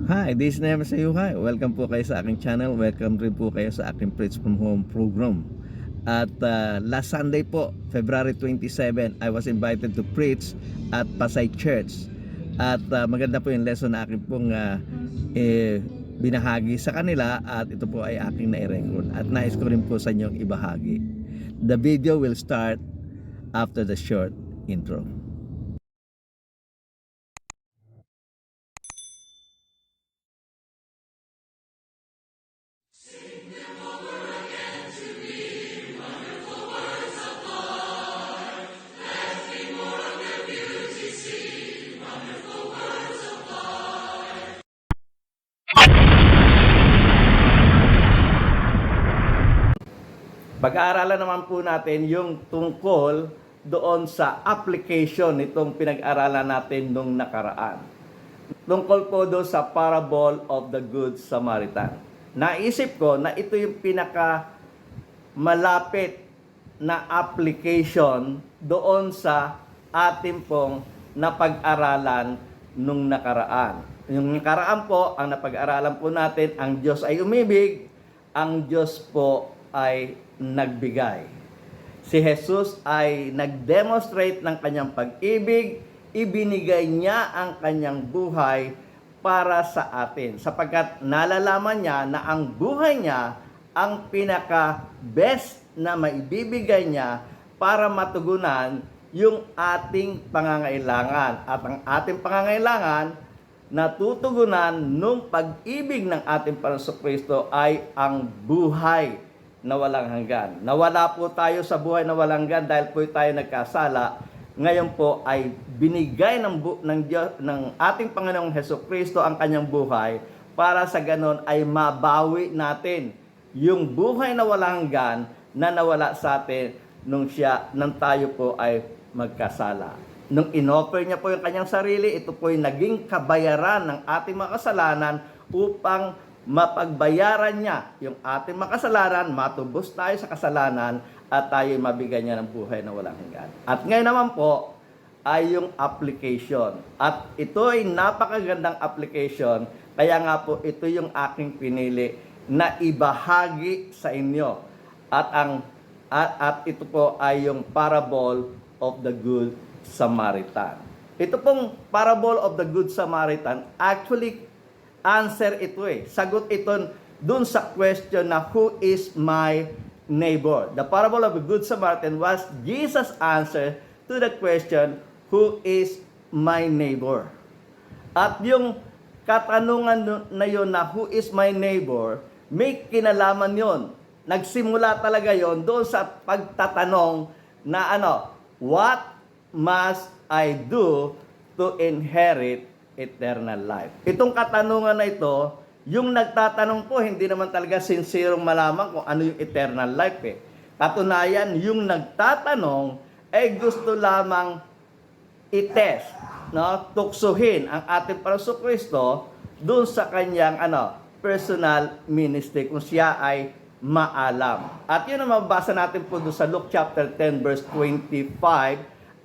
Hi, this is Never Say You Hi. Welcome po kayo sa aking channel. Welcome rin po kayo sa aking Preach from Home program. At last Sunday po, February 27, I was invited to preach at Pasay Church. At maganda po yung lesson na aking pong binahagi sa kanila at ito po ay aking nai-record. At nais ko rin po sa inyong ibahagi. The video will start after the short intro. Pag-aaralan naman po natin yung tungkol doon sa application nitong pinag-aralan natin nung nakaraan. Tungkol po doon sa parable of the Good Samaritan. Naisip ko na ito yung pinaka malapit na application doon sa ating pong napag-aralan nung nakaraan. Yung nakaraan po, ang napag-aralan po natin, ang Diyos ay umibig, ang Diyos po ay nagbigay. Si Jesus ay nag-demonstrate ng kanyang pag-ibig, ibinigay niya ang kanyang buhay para sa atin. Sapagkat nalalaman niya na ang buhay niya ang pinaka-best na maibibigay niya para matugunan yung ating pangangailangan. At ang ating pangangailangan natutugunan nung pag-ibig ng ating Panginoong Kristo ay ang buhay na walang hanggan. Nawala po tayo sa buhay na walang hanggan dahil po tayo nagkasala. Ngayon po ay binigay ng ating Panginoong Hesukristo ang kanyang buhay para sa ganon ay mabawi natin yung buhay na walang hanggan na nawala sa atin nung tayo po ay magkasala. Nung inoffer niya po yung kanyang sarili, ito po yung naging kabayaran ng ating mga kasalanan upang mapagbayaran niya yung ating makasalanan, matubos tayo sa kasalanan at tayo mabigyan niya ng buhay na walang hanggan. At ngayon naman po ay yung application. At ito ay napakagandang application, kaya nga po ito yung aking pinili na ibahagi sa inyo. At ito po ay yung parable of the Good Samaritan. Ito pong parable of the Good Samaritan, actually answer ito sagot ito dun sa question na who is my neighbor. The parable of the Good Samaritan was Jesus' answer to the question, who is my neighbor? At yung katanungan na yun na who is my neighbor, may kinalaman yon. Nagsimula talaga yon doon sa pagtatanong na what must I do to inherit eternal life? Itong katanungan na ito, yung nagtatanong po, hindi naman talaga sincerong malaman kung ano yung eternal life Katunayan, yung nagtatanong ay gusto lamang i-test, tuksuhin ang ating Panginoong Kristo doon sa kanyang personal ministry, kung siya ay maalam. At yun ang mababasa natin po doon sa Luke chapter 10 verse 25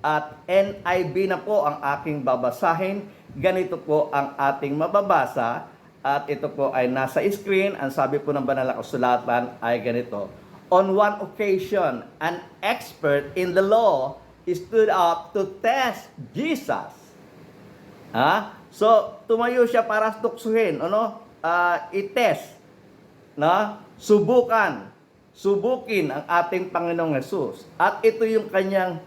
at NIV na po ang aking babasahin. Ganito po ang ating mababasa at ito po ay nasa screen. Ang sabi po ng banal na kasulatan ay ganito. On one occasion, an expert in the law stood up to test Jesus. So, tumayo siya para tuksuhin, i-test, subukin ang ating Panginoong Jesus. At ito yung kanyang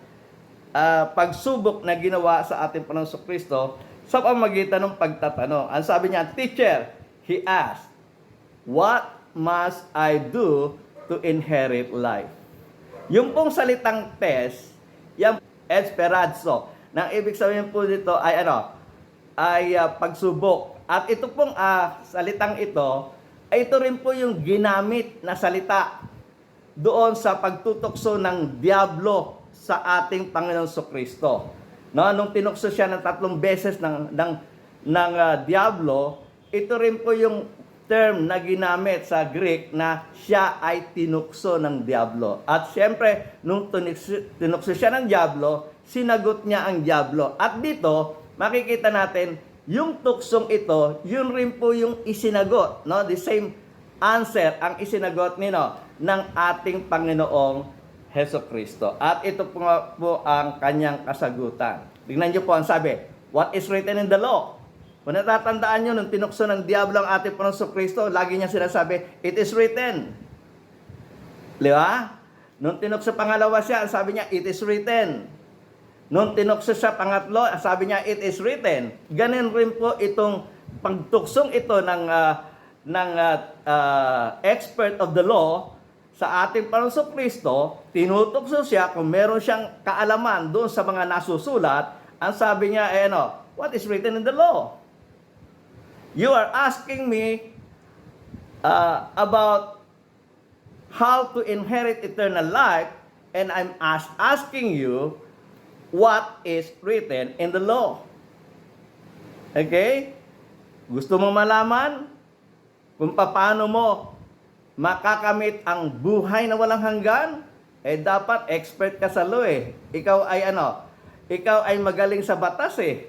pagsubok na ginawa sa ating Panginoong Kristo sa pamamagitan ng pagtatanong. Ang sabi niya, teacher, he asked, what must I do to inherit life? Yung pong salitang test, yung esperanzo, nang ibig sabihin po dito ay pagsubok. At ito pong salitang ito, ay ito rin po yung ginamit na salita doon sa pagtutukso ng diablo sa ating Panginoong Kristo. Nung tinukso siya ng 3 beses ng diablo, ito rin po yung term na ginamit sa Greek na siya ay tinukso ng diablo. At siyempre, nung tinukso siya ng diablo, sinagot niya ang diablo. At dito, makikita natin yung tuksong ito, yun rin po yung isinagot, no? The same answer ang isinagot ng ating Panginoong Heso Kristo. At ito po ang kanyang kasagutan. Tingnan niyo po ang sabi, what is written in the law? Kung natatandaan nyo, nung tinukso ng Diablo ang ating Panginoong Kristo, lagi niya sinasabi, it is written. Di ba? Nung tinukso pangalawa siya, sabi niya, it is written. Nung tinukso siya pangatlo, sabi niya, it is written. Ganun rin po itong pagtuksong ito ng expert of the law sa ating Panginoong Kristo, tinutukso siya kung meron siyang kaalaman doon sa mga nasusulat. Ang sabi niya, what is written in the law? You are asking me about how to inherit eternal life, and I'm asking you what is written in the law. Okay? Gusto mong malaman kung paano mo makakamit ang buhay na walang hanggan? Dapat expert ka sa law eh. Ikaw ay magaling sa batas eh.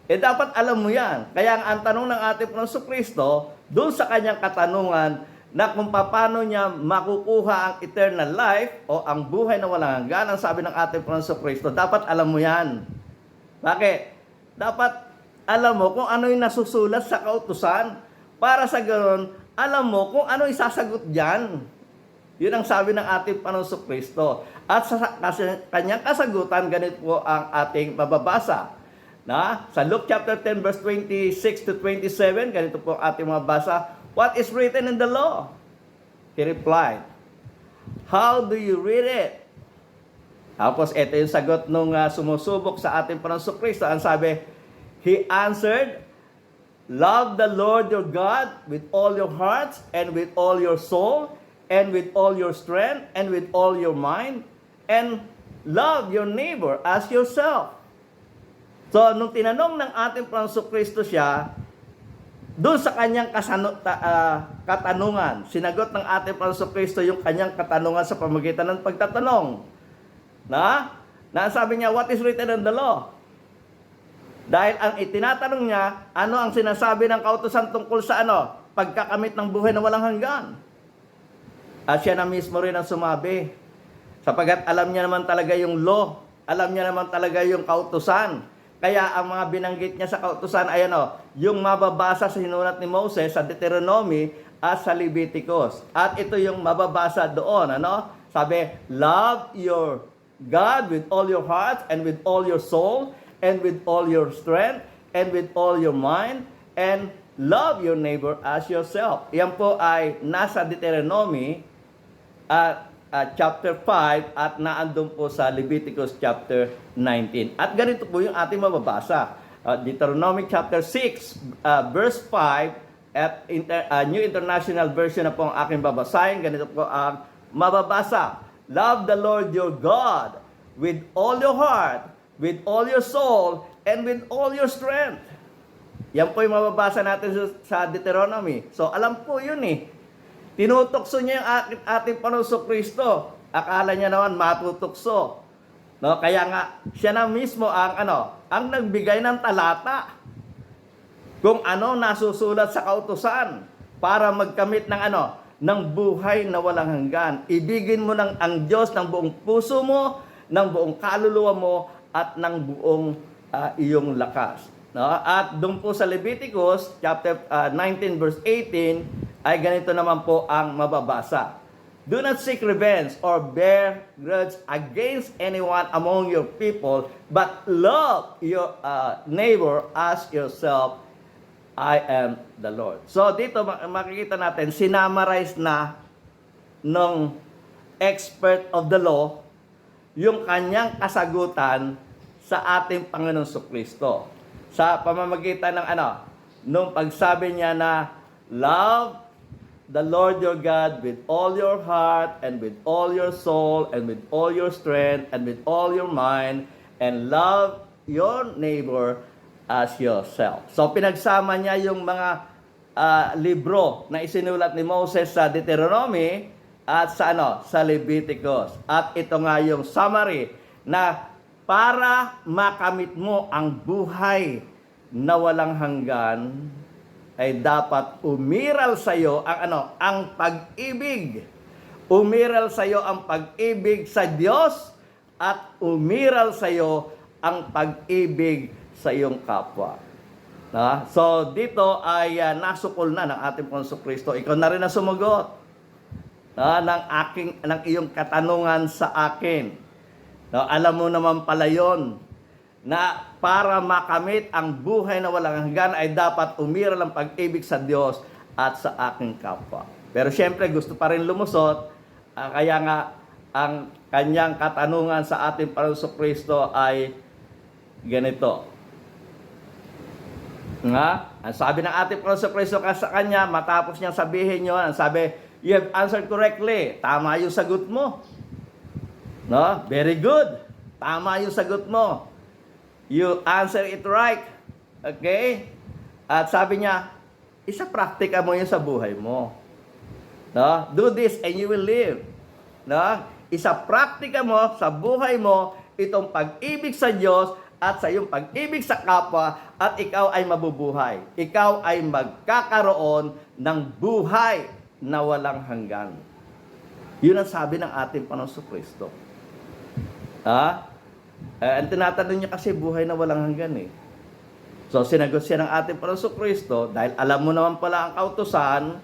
Dapat alam mo yan. Kaya ang tanong ng ating Panginoong Kristo, doon sa kanyang katanungan, na kung paano niya makukuha ang eternal life o ang buhay na walang hanggan, ang sabi ng ating Panginoong Kristo, dapat alam mo yan. Bakit? Dapat alam mo kung ano yung nasusulat sa kautusan, para sa ganoon, alam mo kung ano isasagot dyan. Yun ang sabi ng ating Panginoong Kristo. At sa kanyang kasagutan, ganito po ang ating mababasa. Sa Luke chapter 10 verse 26 to 27, ganito po ating mabasa, what is written in the law? He replied, how do you read it? Tapos ito yung sagot nung sumusubok sa ating Panginoong Kristo. Ang sabi, he answered, love the Lord your God with all your hearts and with all your soul and with all your strength and with all your mind, and love your neighbor as yourself. So, nung tinanong ng ating Panginoong Kristo siya, doon sa kanyang katanungan, sinagot ng ating Panginoong Kristo yung kanyang katanungan sa pamamagitan ng pagtatanong. Na sabi niya, what is written in the law? Dahil ang itinatanong niya, ano ang sinasabi ng kautusan tungkol sa pagkakamit ng buhay na walang hanggan. At siya na mismo rin ang sumabi. Sapagat alam niya naman talaga yung law, alam niya naman talaga yung kautusan. Kaya ang mga binanggit niya sa kautusan ay yung mababasa sa hinulat ni Moses sa Deuteronomy at sa Leviticus. At ito yung mababasa doon, Sabi, love your God with all your heart and with all your soul and with all your strength and with all your mind, and love your neighbor as yourself. Yan po ay nasa Deuteronomy chapter 5 at naandun po sa Leviticus chapter 19. At ganito po yung ating mababasa. Deuteronomy chapter 6 verse 5 at New International Version na po ang aking babasahin. Ganito po ang mababasa. Love the Lord your God with all your heart, with all your soul, and with all your strength. Yan po yung mababasa natin sa Deuteronomy. So alam po yun eh. Tinutokso niya yung ating Panginoong Kristo. Akala niya naman matutokso. Kaya nga, siya na mismo ang nagbigay ng talata. Kung ano nasusulat sa kautusan para magkamit ng buhay na walang hanggan. Ibigin mo ang Diyos ng buong puso mo, ng buong kaluluwa mo, at ng buong iyong lakas. At doon po sa Leviticus chapter 19 verse 18, ay ganito naman po ang mababasa. Do not seek revenge or bear grudge against anyone among your people, but love your neighbor as yourself. I am the Lord. So dito makikita natin, sinamarize na ng expert of the law yung kanyang kasagutan sa ating Panginoong Kristo. Sa pamamagitan ng nung pagsabi niya na love the Lord your God with all your heart and with all your soul and with all your strength and with all your mind, and love your neighbor as yourself. So pinagsama niya yung mga libro na isinulat ni Moses sa Deuteronomy at sa Leviticus. At ito nga yung summary na para makamit mo ang buhay na walang hanggan, ay dapat umiral sa iyo ang pag-ibig. Umiral sa iyo ang pag-ibig sa Diyos at umiral sa iyo ang pag-ibig sa iyong kapwa. So dito ay nasukol na ng ating Panginoong Kristo. Ikaw na rin na sumagot ng iyong katanungan sa akin. Alam mo naman pala yon, na para makamit ang buhay na walang hanggan ay dapat umiral ang pag-ibig sa Diyos at sa aking kapwa. Pero syempre gusto pa rin lumusot, kaya nga ang kanyang katanungan sa ating Panginoong Kristo ay ganito. Ang sabi ng ating Panginoong Kristo sa kanya, matapos niyang sabihin yun, ang sabi, you have answered correctly. Tama yung sagot mo. Very good. Tama yung sagot mo. You answer it right. Okay? At sabi niya, isa-praktika mo yun sa buhay mo. Do this and you will live. Isa-praktika mo sa buhay mo itong pag-ibig sa Diyos at sa iyong pag-ibig sa kapwa at ikaw ay mabubuhay. Ikaw ay magkakaroon ng buhay na walang hanggan. Yun ang sabi ng ating Panginoong Kristo. Ang tinatanong niya kasi buhay na walang hanggan eh. So sinagot siya ng ating Panginoong Kristo dahil alam mo naman pala ang kautusan,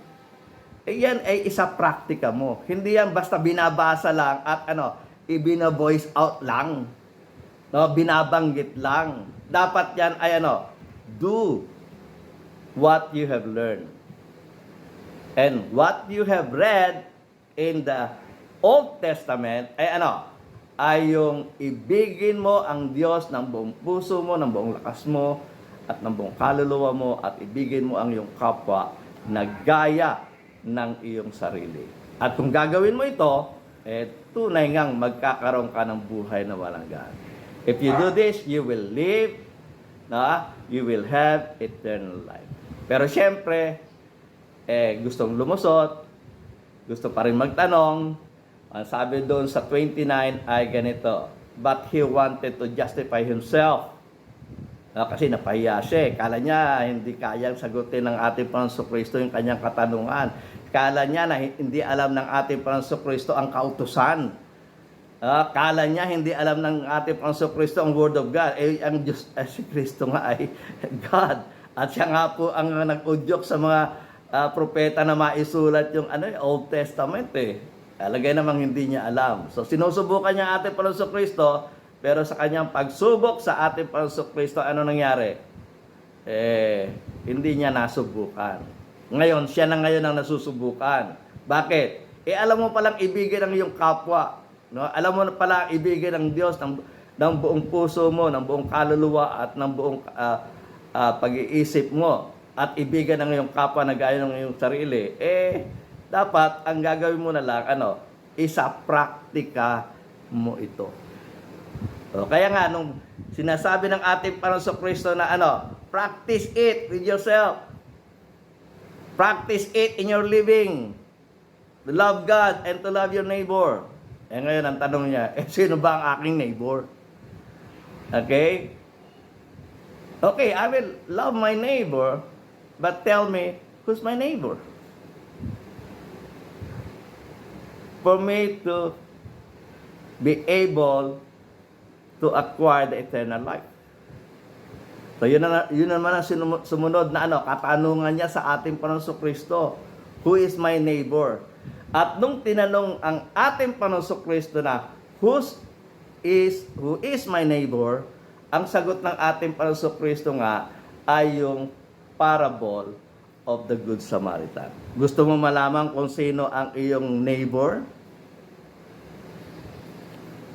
yan ay isa praktika mo. Hindi yan basta binabasa lang at ibina-voice out lang. Binabanggit lang. Dapat yan ay do what you have learned. And what you have read in the Old Testament ay ay yung ibigin mo ang Diyos ng buong puso mo, ng buong lakas mo, at ng buong kaluluwa mo, at ibigin mo ang iyong kapwa na gaya ng iyong sarili. At kung gagawin mo ito, tunay ngang magkakaroon ka ng buhay na walang hanggan. If you do this, you will live, you will have eternal life. Pero syempre, gustong lumusot, gusto pa rin magtanong. Ang sabi doon sa 29 ay ganito, but he wanted to justify himself. Kasi napahiya siya. Kala niya hindi kayang sagutin ng ating Panginoong Kristo yung kanyang katanungan. Kala niya na hindi alam ng ating Panginoong Kristo ang kautusan. Kala niya hindi alam ng ating Panginoong Kristo ang Word of God. Ang Diyos, si Kristo nga ay God. At siya nga po ang nag-udyok sa mga propeta na maisulat yung Old Testament Alagay namang hindi niya alam. So sinusubukan niya ating Panginoong Kristo, pero sa kanyang pagsubok sa ating Panginoong Kristo, ano nangyari? Hindi niya nasubukan. Ngayon, siya na ngayon ang nasusubukan. Bakit? Alam mo palang ibigin ang iyong kapwa. Alam mo palang ibigin ang Diyos ng buong puso mo, ng buong kaluluwa at ng buong pag-iisip mo. At ibigin ang iyong kapwa na gaya ng iyong sarili. Dapat ang gagawin mo na lang, isa-praktika mo ito. Kaya nga, nung sinasabi ng ating Panginoong Kristo na practice it with yourself. Practice it in your living. To love God and to love your neighbor. Ngayon, ang tanong niya, sino ba ang aking neighbor? Okay, I will love my neighbor, but tell me, who's my neighbor? For me to be able to acquire the eternal life. So yun naman ang sumunod na katanungan niya sa ating Panginoong Kristo. Who is my neighbor? At nung tinanong ang ating Panginoong Kristo na who is my neighbor, ang sagot ng ating Panginoong Kristo nga ay yung parable of the Good Samaritan. Gusto mo malaman kung sino ang iyong neighbor?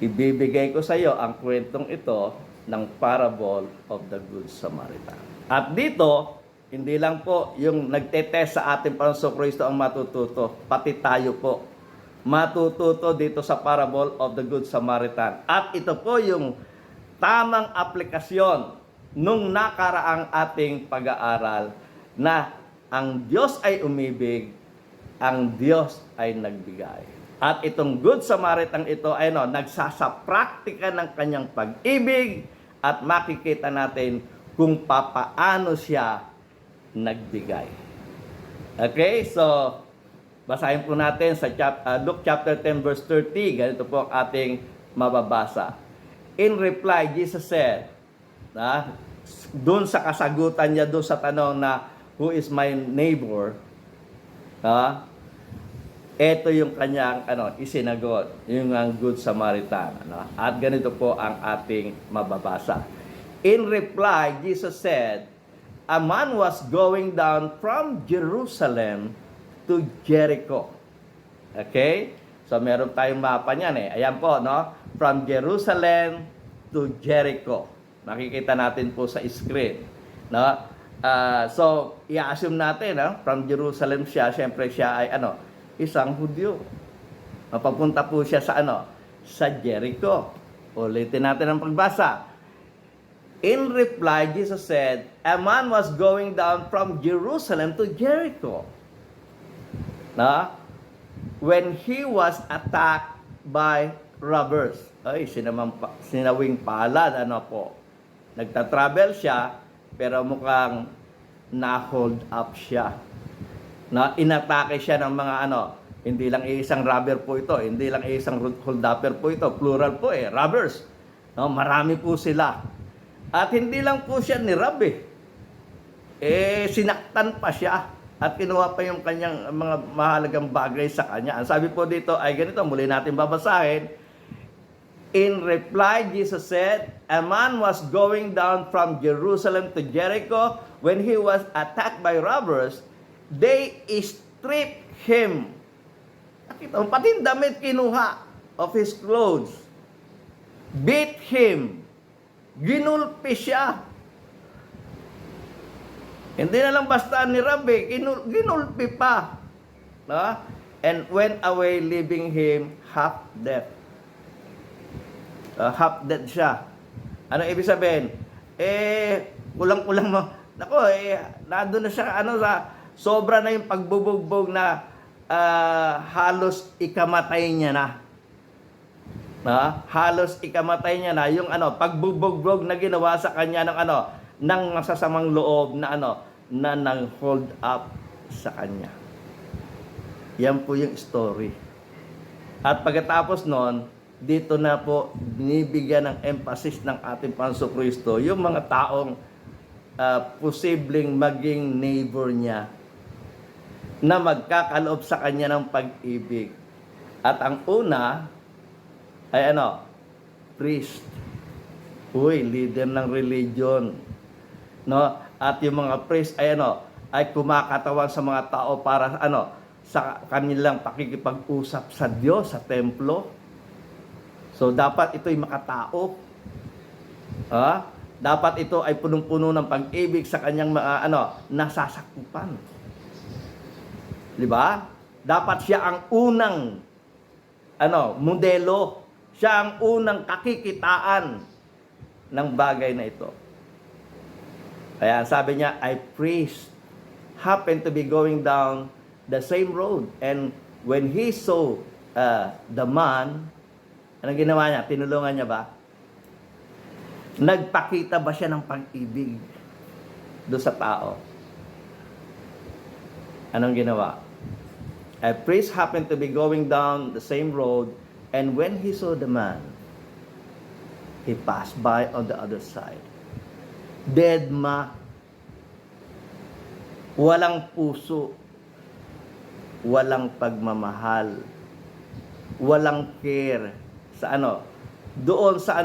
Ibibigay ko sa iyo ang kwentong ito ng parable of the Good Samaritan. At dito, hindi lang po yung nagtetest sa ating Panginoong Kristo ang matututo, pati tayo po matututo dito sa parable of the Good Samaritan. At ito po yung tamang aplikasyon nung nakaraang ating pag-aaral na ang Diyos ay umibig, ang Diyos ay nagbigay. At itong Good Samaritan ito ay nagsasapraktika ng kanyang pag-ibig at makikita natin kung papaano siya nagbigay. Okay, so basahin po natin sa Luke chapter 10 verse 30. Ganito po ang ating mababasa. In reply, Jesus said, doon sa kasagutan niya, doon sa tanong na, who is my neighbor? Ito yung kanyang isinagot, yung ang Good Samaritan. At ganito po ang ating mababasa. In reply, Jesus said, a man was going down from Jerusalem to Jericho. Okay? So meron tayong mapa niyan eh. Ayan po, no? From Jerusalem to Jericho. Makikita natin po sa screen, no? So i-assume natin, no? From Jerusalem siya, syempre siya ay isang Hudyo. Mapapunta po siya sa sa Jericho. Ulitin natin ang pagbasa. In reply, Jesus said, a man was going down from Jerusalem to Jericho. When he was attacked by robbers. Ay, sinawing palad, Nagta-travel siya, pero mukhang na-hold up siya. Inatake siya ng mga hindi lang isang robber po ito, hindi lang isang hold-upper po ito, plural po robbers. Marami po sila. At hindi lang po siya ni-rob sinaktan pa siya at kinuha pa yung kanyang mga mahalagang bagay sa kanya. Ang sabi po dito ay ganito, muli natin babasahin. In reply, Jesus said, a man was going down from Jerusalem to Jericho. When he was attacked by robbers, they stripped him. Nakita mo, pati damit kinuha of his clothes. Beat him. Ginulpi siya. Hindi na lang basta ni Rabbi, ginulpi pa. And went away leaving him half dead. Half dead siya. Ano ibig sabihin? Kulang-kulang mo. Nako, nandun na siya, sa sobra na yung pagbubugbog na halos ikamatay niya na. Halos ikamatay niya na yung pagbubugbog na ginawa sa kanya ng masasamang loob na na nang hold up sa kanya. Yan po yung story. At pagkatapos noon, dito na po binibigyan ng emphasis ng ating Panginoon Kristo yung mga taong posibleng maging neighbor niya na magkakaloob sa kanya ng pag-ibig. At ang una ay priest. Leader ng religion. At yung mga priest ay ay kumakatawan sa mga tao para sa kanilang pakikipag-usap sa Diyos sa templo. So dapat ito'y makatao. Dapat ito ay punong-puno ng pag-ibig sa kanyang mga nasasakupan. 'Di ba? Dapat siya ang unang modelo. Siya ang unang kakikitaan ng bagay na ito. Kaya sabi niya, I priest happened to be going down the same road. And when he saw the man, anong ginawa niya? Tinulungan niya ba? Nagpakita ba siya ng pag-ibig doon sa tao? Anong ginawa? A priest happened to be going down the same road, and when he saw the man, he passed by on the other side. Deadma. Walang puso. Walang pagmamahal. Walang care. Sa doon sa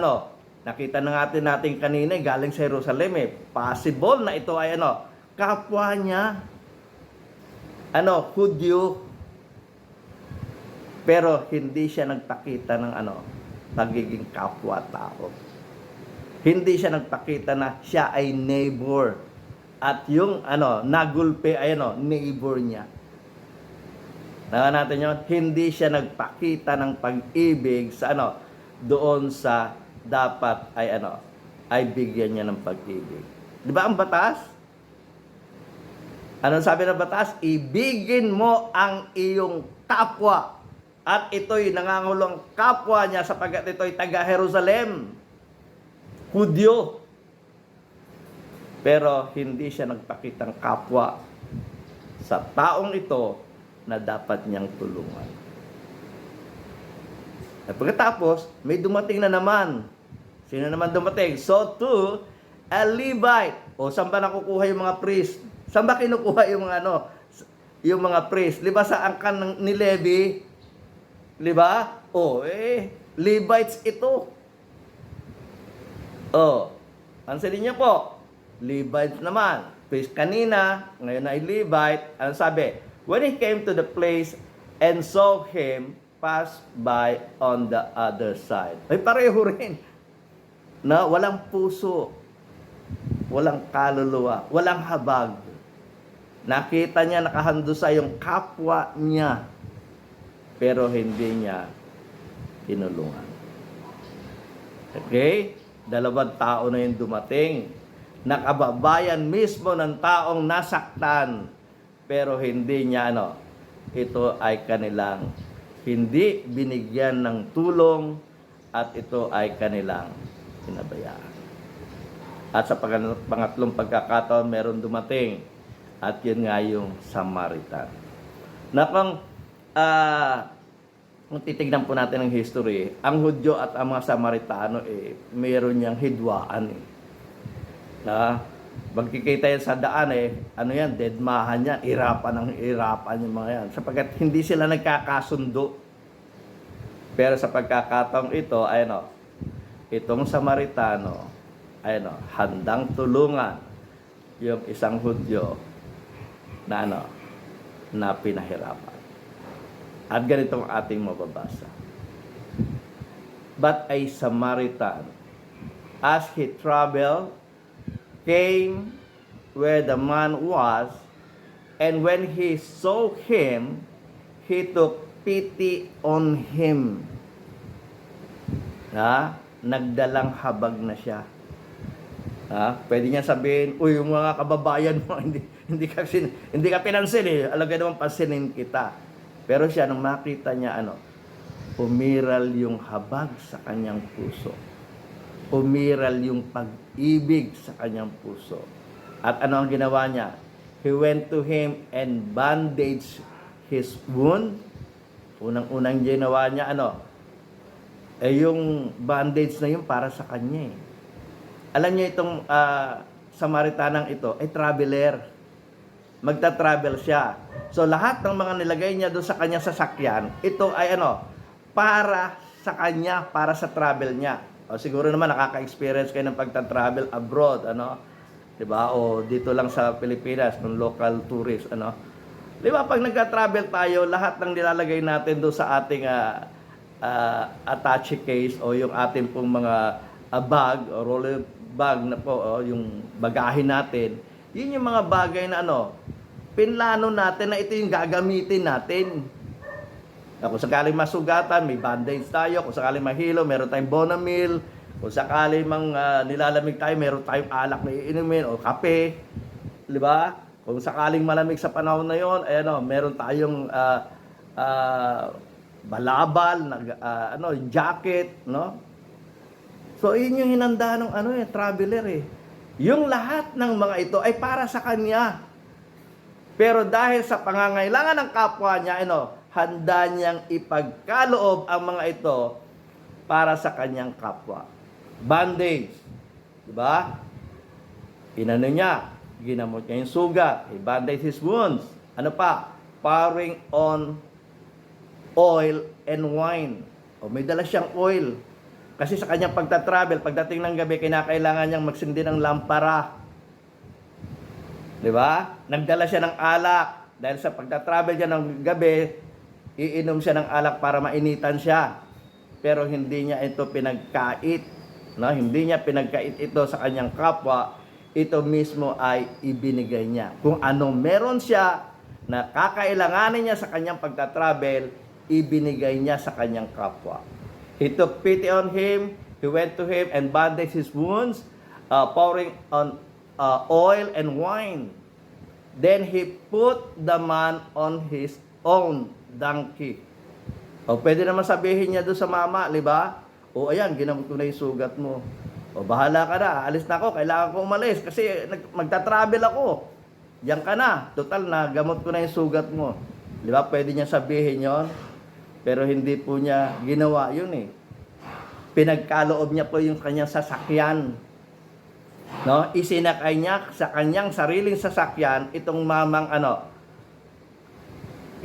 nakita na natin kanina, galing sa Jerusalem Possible na ito ay kapwa niya. Hudyo. Pero hindi siya nagpakita ng pagiging kapwa-tao. Hindi siya nagpakita na siya ay neighbor. At yung nagulpe ay neighbor niya. Nawa natin yun, hindi siya nagpakita ng pag-ibig sa doon sa dapat ay bigyan niya ng pag-ibig. Di ba ang batas? Anong sabi ng batas? Ibigin mo ang iyong kapwa. At ito'y nangangulong kapwa niya sapagkat ito'y taga-Jerusalem. Hudyo. Pero hindi siya nagpakitang kapwa sa taong ito na dapat niyang tulungan. At pagkatapos, may dumating na naman. Sino naman dumating? So too, a Levite. O saan ba nakukuha yung mga priest? Saan ba kinukuha yung mga yung mga priest? Di ba sa angkan ni Levi? Di ba? Levites ito. Answerin niyo po. Levites naman. Priest kanina, ngayon ay Levite. Ano sabi? When he came to the place and saw him pass by on the other side. Ay, pareho rin. Na walang puso, walang kaluluwa, walang habag. Nakita niya nakahandusa yung kapwa niya, pero hindi niya tinulungan. Okay? Dalawang tao na yung dumating. Nakababayan mismo ng taong nasaktan, pero hindi niya ito ay kanilang hindi binigyan ng tulong at ito ay kanilang pinabayaan. At sa pangatlong pagkakataon, meron dumating at yun nga yung Samaritan. Na kung titignan po natin ang history, ang Hudyo at ang mga Samaritano meron niyang hidwaan magkikita yan sa daan deadmahan yan, irapan yung mga yan. Sapagkat hindi sila nagkakasundo. Pero sa pagkakataong ito, itong Samaritano, handang tulungan yung isang Hudyo na na pinahirapan. At ganito ang ating mababasa. But a Samaritan, as he traveled, came where the man was, and when he saw him, he took pity on him. Nagdalang habag na siya. Pwede niya sabihin, yung mga kababayan mo, hindi ka pinansin Alagay naman pansinin kita. Pero siya, nung makita niya, umiral yung habag sa kanyang puso. Umiral yung pag-ibig sa kanyang puso. At ano ang ginawa niya? He went to him and bandaged his wound. Unang-unang ginawa niya, yung bandage na yun para sa kanya Alam niyo itong Samaritanang ito ay traveler. Magta-travel siya. So lahat ng mga nilagay niya doon sa kanyang sasakyan, ito ay para sa kanya, para sa travel niya. O siguro naman nakaka-experience kayo ng pagta-travel abroad, 'di ba? O dito lang sa Pilipinas, ng local tourist, 'Di ba pag nagka-travel tayo, lahat ng nilalagay natin doon sa ating attache case o yung ating pong mga bag o roller bag na po, yung bagahe natin, yun yung mga bagay na pinlano natin na ito yung gagamitin natin. Kung sakaling masugatan, may bandage tayo. Kung sakaling mahilo, meron tayong Bonamil. Kung sakaling nilalamig tayo, meron tayong alak na iinumin o kape. Di ba? Kung sakaling malamig sa panahon na yon, meron tayong balabal, jacket, So, yun yung hinanda ng traveler Yung lahat ng mga ito ay para sa kanya. Pero dahil sa pangangailangan ng kapwa niya, handa niyang ipagkaloob ang mga ito para sa kanyang kapwa. Bandage. Diba? Inano niya, ginamot niya yung sugat. He bandaged his wounds. Ano pa? Pouring on oil and wine. May dala siyang oil. Kasi sa kanyang pagta-travel, pagdating ng gabi, kinakailangan niyang magsindi ng lampara. Diba? Nagdala siya ng alak. Dahil sa pagta-travel niya ng gabi, iinom siya ng alak para mainitan siya. Pero hindi niya ito pinagkait. Hindi niya pinagkait ito sa kanyang kapwa. Ito mismo ay ibinigay niya. Kung anong meron siya na kakailanganin niya sa kanyang pagta-travel, ibinigay niya sa kanyang kapwa. He took pity on him. He went to him and bandaged his wounds, pouring on oil and wine. Then he put the man on his own donkey. Pwede naman sabihin niya doon sa mama, di ba? Ayan, ginamot ko na yung sugat mo. O bahala ka na, alis na ako, kailangan ko umalis kasi magta-travel ako. Diyan ka na, total na, gamot ko na yung sugat mo. Di ba, pwede niya sabihin yon, pero hindi po niya ginawa yun eh. Pinagkaloob niya po yung kanyang sasakyan. No? Isinakay niya sa kanyang sariling sasakyan itong mamang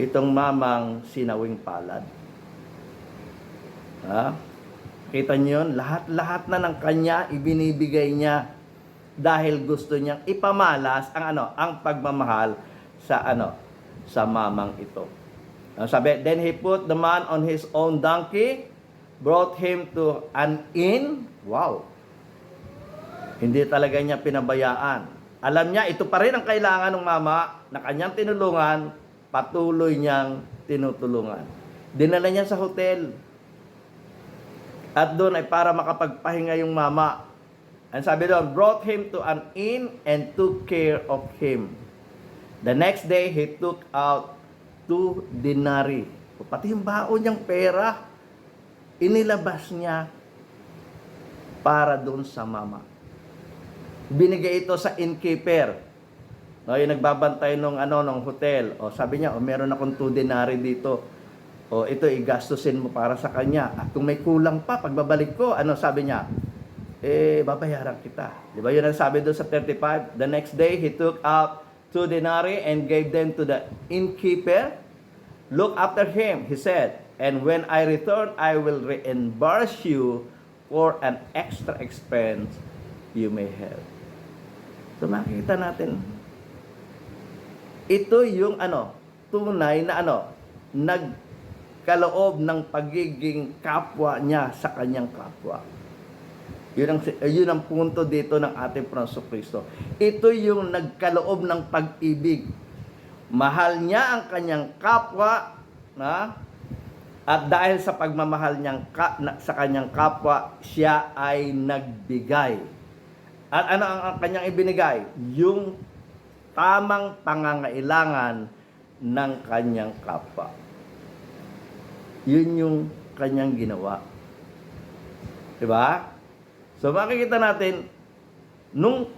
itong mamang sinawing palad. Ha? Kita niyo yun? Lahat na ng kanya ibinibigay niya dahil gusto niyang ipamalas ang pagmamahal sa mamang ito. Sabi, then he put the man on his own donkey, brought him to an inn. Wow. Hindi talaga niya pinabayaan. Alam niya, ito pa rin ang kailangan ng mama na kanyang tinulungan, patuloy niyang tinutulungan. Dinala niya sa hotel. At doon ay para makapagpahinga yung mama. And sabi doon, brought him to an inn and took care of him. The next day, he took out 2 denarii. Pati yung baon niyang pera, inilabas niya para doon sa mama. Binigay ito sa innkeeper. No, yung nagbabantay nung hotel. O sabi niya, meron akong 2 denarii dito. O ito igastusin mo para sa kanya. At kung may kulang pa pagbabalik ko, sabi niya? Babayaran kita. Di ba yun ang sabi doon sa 35? The next day, he took out 2 denarii and gave them to the innkeeper. Look after him, he said, and when I return, I will reimburse you for an extra expense you may have. So makikita natin, ito yung tunay na nagkaloob ng pagiging kapwa niya sa kanyang kapwa. Yun ang punto dito ng ating Panginoong Kristo. Ito yung nagkaloob ng pag-ibig. Mahal niya ang kanyang kapwa, at dahil sa pagmamahal niyang sa kanyang kapwa, siya ay nagbigay. At ano ang kanyang ibinigay? Yung tamang pangangailangan ng kanyang kapwa. Yun yung kanyang ginawa. Diba? So makikita natin, nung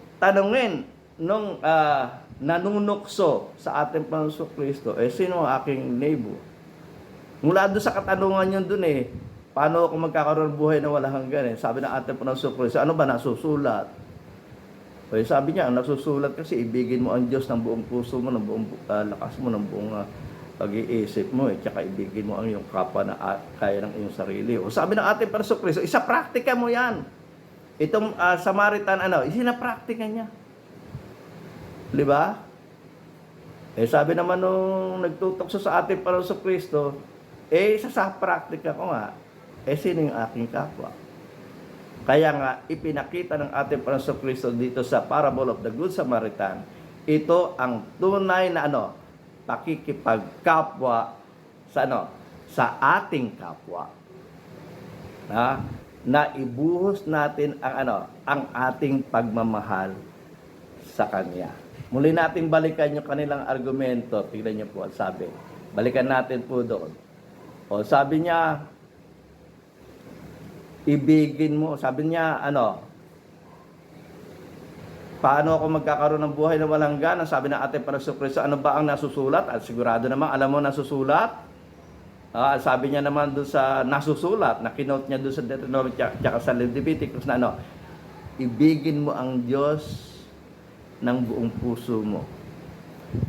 nanunukso sa ating Panginoon Kristo, sino ang aking neighbor? Mula doon sa katanungan yun doon paano ako magkakaroon ng buhay na walang hanggan Sabi ng ating Panginoon Kristo, ano ba nasusulat? Sabi niya, ang nasusulat kasi, ibigin mo ang Diyos ng buong puso mo, ng buong lakas mo, ng buong pag-iisip mo, tsaka ibigin mo ang iyong kapwa na kaya ng iyong sarili. O sabi ng ating Panginoon Kristo, isa praktika mo yan. Itong Samaritan, isinapraktika niya. Di ba? Sabi naman nung nagtutukso sa ating Panginoon Kristo, sa praktika ko nga, sino yung aking kapwa? Kaya nga, ipinakita ng ating Panginoon Kristo dito sa Parable of the Good Samaritan, ito ang tunay na pakikipagkapwa sa ating kapwa. Na ibuhos natin ang ating pagmamahal sa Kanya. Muli nating balikan yung kanilang argumento. Tignan niyo po, sabi. Balikan natin po doon. O sabi niya, ibigin mo. Sabi niya, paano ako magkakaroon ng buhay na walang hanggan? Sabi ng ating Panginoon Kristo, ano ba ang nasusulat? At sigurado naman, alam mo nasusulat? Sabi niya naman doon sa nasusulat, na kinote niya doon sa Deuteronomy tsaka sa Leviticus na ibigin mo ang Diyos ng buong puso mo,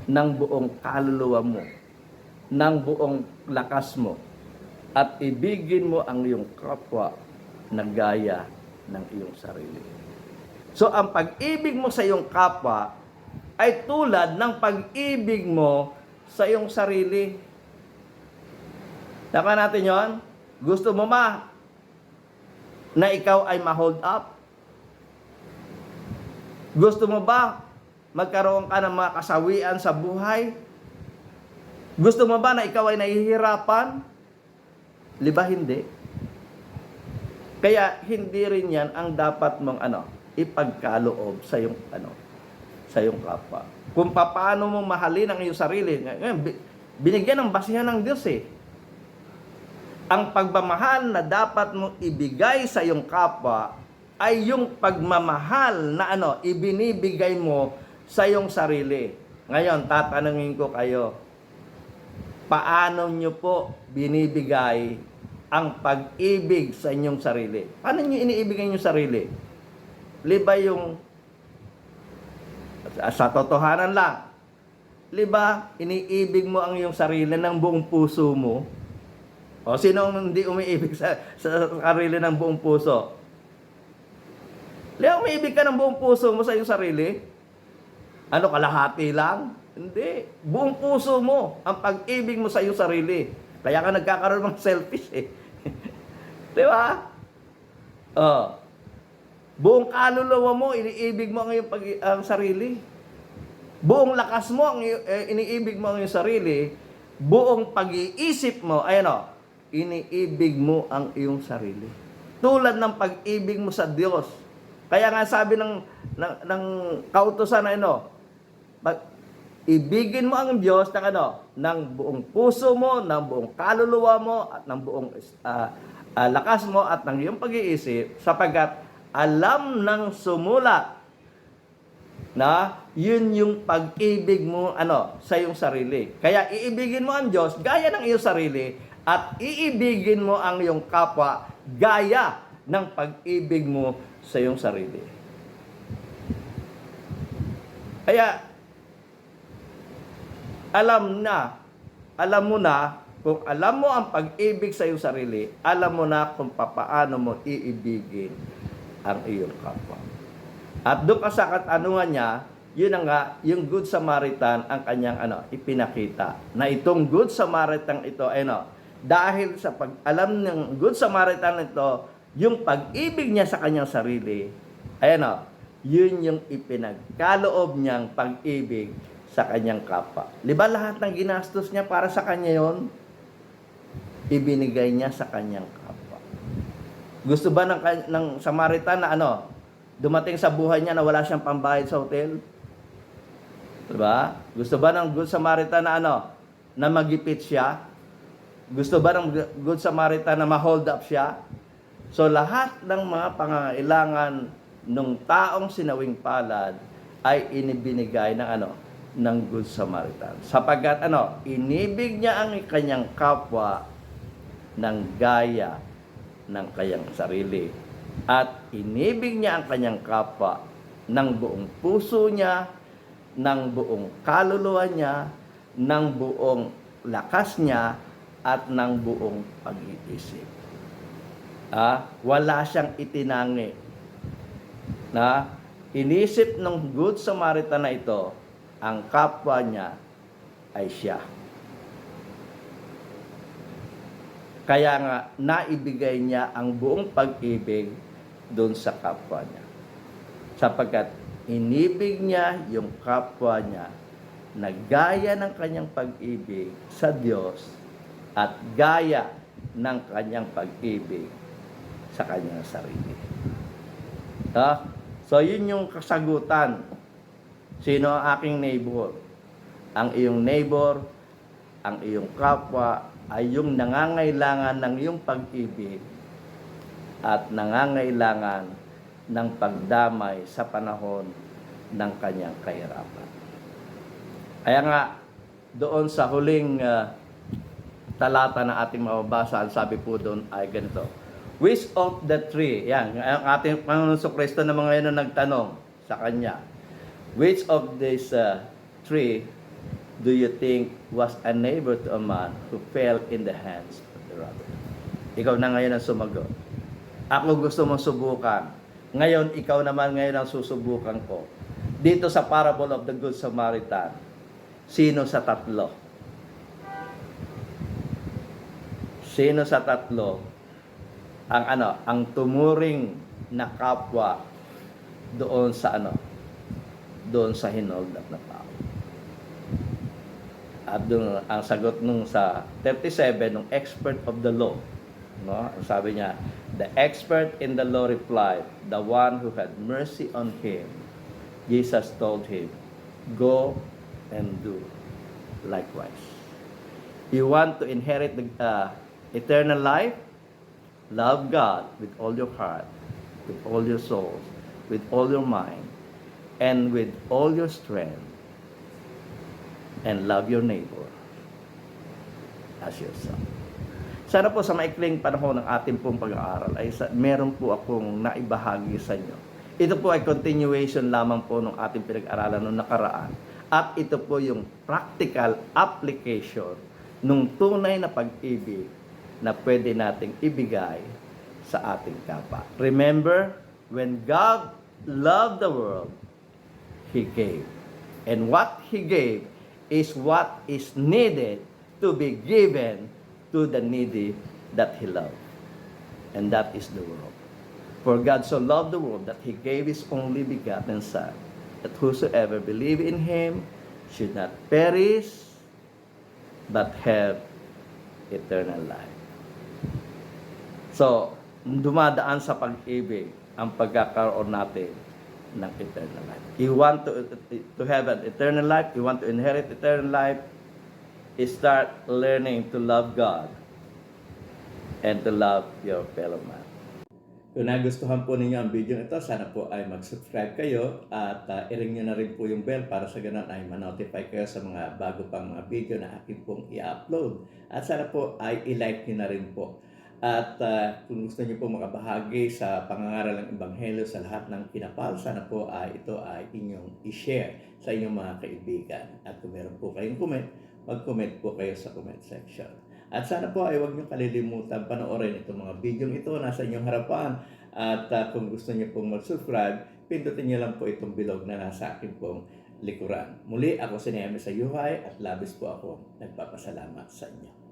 ng buong kaluluwa mo, ng buong lakas mo, at ibigin mo ang iyong kapwa na gaya ng iyong sarili. So, ang pag-ibig mo sa iyong kapwa ay tulad ng pag-ibig mo sa iyong sarili. Tama natin yon? Gusto mo ma na ikaw ay ma-hold up? Gusto mo ba magkaroon ka ng mga kasawian sa buhay? Gusto mo ba na ikaw ay nahihirapan? Liba hindi. Kaya hindi rin yan ang dapat mong ipagkaloob sa iyong sa iyong kapwa. Kung paano mo mahalin ang iyong sarili, binigyan ng basihan ng Diyos Ang pagmamahal na dapat mong ibigay sa iyong kapwa ay yung pagmamahal na ibinibigay mo sa iyong sarili. Ngayon, tatanungin ko kayo, paano nyo po binibigay ang pag-ibig sa inyong sarili? Paano nyo iniibigay yung sarili? Liba yung, sa totohanan lang, liba, iniibig mo ang iyong sarili ng buong puso mo? O sino hindi umiibig sa sarili ng buong puso? Liba, umiibig ka ng buong puso mo sa iyong sarili? Ano, kalahati lang? Hindi. Buong puso mo ang pag-ibig mo sa iyong sarili. Kaya ka nagkakaroon ng selfish eh. Di ba? Buong kaluluwa mo, iniibig mo ang iyong ang sarili. Buong lakas mo, iniibig mo ang iyong sarili. Buong pag-iisip mo, iniibig mo ang iyong sarili. Tulad ng pag-ibig mo sa Diyos. Kaya nga sabi ng kautusan na ibigin mo ang Diyos ng buong puso mo, ng buong kaluluwa mo, at ng buong lakas mo at ng iyong pag-iisip, sapagkat alam ng sumulat na yun yung pag-ibig mo sa iyong sarili. Kaya iibigin mo ang Diyos gaya ng iyong sarili at iibigin mo ang iyong kapwa gaya ng pag-ibig mo sa iyong sarili. Kaya alam mo na, kung alam mo ang pag-ibig sa iyong sarili, alam mo na kung paano mo iibigin ang iyong kapwa. At doon ka sa katanungan niya, yun nga, yung Good Samaritan ang kanyang ipinakita. Na itong Good Samaritan ito, dahil sa pag-alam ng Good Samaritan ito, yung pag-ibig niya sa kanyang sarili, yun yung ipinagkaloob niyang pag-ibig sa kanyang kapwa. Diba lahat ng ginastos niya para sa kanya yon, ibinigay niya sa kanyang kapwa. Gusto ba ng Samaritan na dumating sa buhay niya na wala siyang pambayad sa hotel? Diba? Gusto ba ng Good Samaritan na na magipit siya? Gusto ba ng Good Samaritan na ma-hold up siya? So lahat ng mga pangangailangan ng taong sinawing palad ay inibinigay ng Good Samaritan. Sapagkat inibig niya ang kanyang kapwa ng gaya ng kanyang sarili. At inibig niya ang kanyang kapwa ng buong puso niya, ng buong kaluluwa niya, ng buong lakas niya, at ng buong pag-iisip. Wala siyang itinangi. Inisip ng Good Samaritan na ito, ang kapwa niya ay siya. Kaya nga, naibigay niya ang buong pag-ibig doon sa kapwa niya. Sapagkat inibig niya yung kapwa niya na gaya ng kanyang pag-ibig sa Diyos at gaya ng kanyang pag-ibig sa kanyang sarili. So, yun yung kasagutan. Sino ang aking neighbor? Ang iyong neighbor, ang iyong kapwa, ay yung nangangailangan ng iyong pag-ibig at nangangailangan ng pagdamay sa panahon ng kanyang kahirapan. Kaya nga, doon sa huling talata na ating mababasa, sabi po doon ay ganito, which of the three, yan, ang ating Panginoon Kristo na mga yun nagtanong sa kanya, which of these three do you think was a neighbor to a man who fell in the hands of the robber? Ikaw na ngayon ang sumagot. Ako gusto mong subukan. Ngayon, ikaw naman ngayon ang susubukan ko. Dito sa parable of the Good Samaritan, sino sa tatlo? Sino sa tatlo ang tumuring na kapwa doon sa doon sa hinoldap na tao? At doon ang sagot nung sa 37 ng expert of the law, sabi niya, the expert in the law replied, the one who had mercy on him. Jesus told him, go and do likewise. You want to inherit the eternal life? Love God with all your heart, with all your soul, with all your mind, and with all your strength, and love your neighbor as yourself. Sana po sa maikling panahon ng ating pong pag-aaral ay meron po akong naibahagi sa inyo. Ito po ay continuation lamang po ng ating pinag-aralan noong nakaraan. At ito po yung practical application ng tunay na pag-ibig na pwede nating ibigay sa ating kapwa. Remember, when God loved the world, He gave. And what He gave is what is needed to be given to the needy that He loved. And that is the world. For God so loved the world that He gave His only begotten Son, that whosoever believe in Him should not perish, but have eternal life. So, dumadaan sa pag-ibig ang pagkakaroon natin ng eternal life. You want to have an eternal life, you want to inherit eternal life, start learning to love God and to love your fellow man. Kung nagustuhan po ninyo ang video ito, sana po ay mag-subscribe kayo at i-ring nyo na rin po yung bell para sa ganun ay ma-notify kayo sa mga bago pang mga video na akin pong i-upload. At sana po ay i-like nyo na rin po. At kung gusto nyo po makabahagi sa pangangaral ng Ebanghelyo sa lahat ng kinapal, sana po ay ito ay inyong i-share sa inyong mga kaibigan. At kung meron po kayong comment, mag-comment po kayo sa comment section. At sana po ay huwag nyo kalilimutan panoorin itong mga video ito nasa inyong harapan. At kung gusto nyo pong mag-subscribe, pindutin nyo lang po itong bilog na nasa akin pong likuran. Muli, ako si Nehemie Sayuhay at labis po ako nagpapasalamat sa inyo.